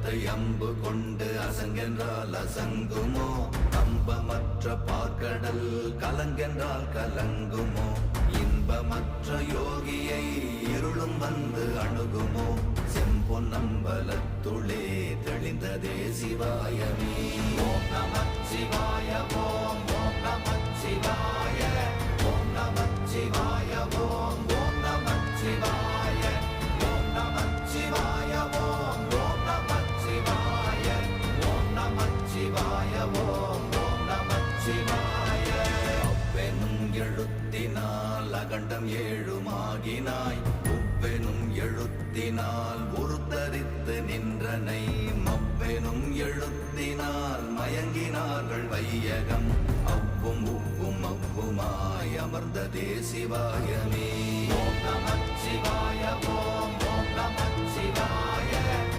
தொட்டு அம்பு கொண்டு அசங்கென்றால் அசங்குமோ? கம்பமற்ற பார்க்கடல் கலங்கென்றால் கலங்குமோ? இன்பமற்ற யோகியை இருளும் வந்து அணுகுமோ? செம்பொன்னம்பலத்துளே தெளிந்ததே சிவாயமே. ஓம் நமச்சிவாய ஓம் ஓம் நமச்சிவாய ஓம் நமச்சிவாய ஓம் ஓம் நமச்சிவாய ஓம் நமச்சிவாய ஓம் ஓம் நமச்சிவாய ஓம் நமச்சிவாய ஓம் ஓம் நமச்சிவாய. அவ்வெனும் எழுத்தினால் அகண்டம் ஏழுமாகினாய், உவ்வெனும் எழுத்தினால் உருத்தரித்து நின்றனை, மவ்வெனும் எழுத்தினால் மயங்கினார்கள் வையகம், அவ்வும் உவ்வும் அவ்வுமாய் அமர்ந்ததே சிவாயமே. ஓம் நமச்சிவாய ஓம்